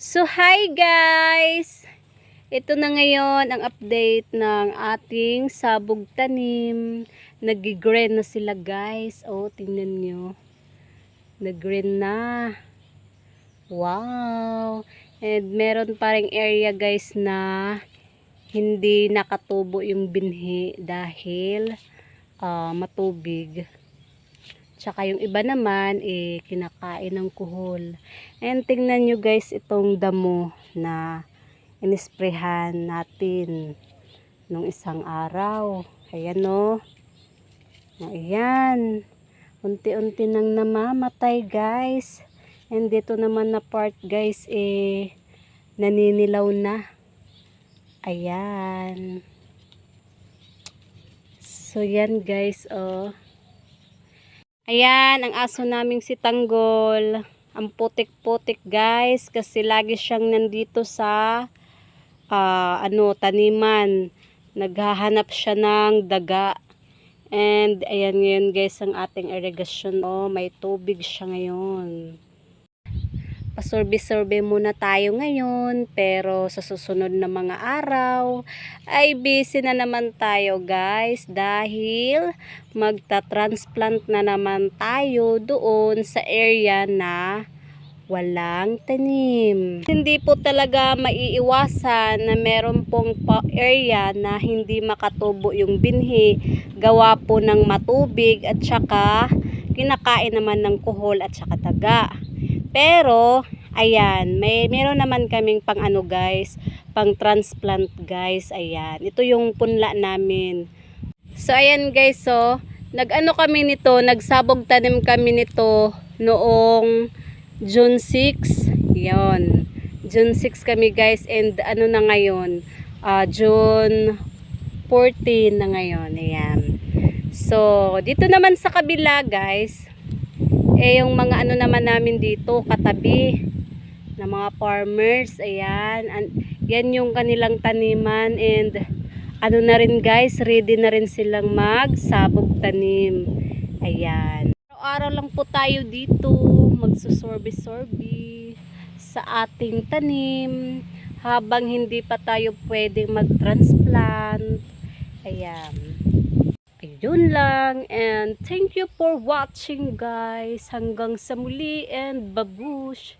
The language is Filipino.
So hi guys! Ito na ngayon ang update ng ating sabog tanim. Nag-green na sila guys. Oh, tingnan nyo. Nag-green na. Wow! And meron pa ring area guys na hindi nakatubo yung binhi dahil matubig. Tsaka yung iba naman, kinakain ng kuhol. And tingnan nyo guys, itong damo na inisprehan natin nung isang araw. Ayan o. Ayan. Unti-unti nang namamatay guys. And dito naman na part guys, naninilaw na. Ayan. So yan guys, oh. Ayan, ang aso naming si Tanggol. Ang putik-putik guys. Kasi lagi siyang nandito sa taniman. Naghahanap siya ng daga. And ayan ngayon guys ang ating irrigation. Oh, may tubig siya ngayon. Pasorbe-sorbe muna tayo ngayon, pero sa susunod na mga araw ay busy na naman tayo guys dahil magta-transplant na naman tayo doon sa area na walang tanim. Hindi po talaga maiiwasan na meron pong area na hindi makatubo yung binhi, gawa po ng matubig at saka kinakain naman ng kuhol at saka daga. Pero, ayan, meron naman kaming pang guys, pang transplant guys, ayan. Ito yung punla namin. So, ayan guys, so, kami nito, nagsabog tanim kami nito noong June 6. Yon. June 6 kami guys, and na ngayon, June 14 na ngayon, ayan. So, dito naman sa kabila guys, yung mga naman namin dito, katabi na mga farmers, ayan. Yan yung kanilang taniman and na rin guys, ready na rin silang magsabog tanim. Ayan. Araw-araw lang po tayo dito, magsusorbe-sorbe sa ating tanim habang hindi pa tayo pwedeng mag-transplant. Ayan. Yun lang, and thank you for watching guys. Hanggang sa muli, and babush!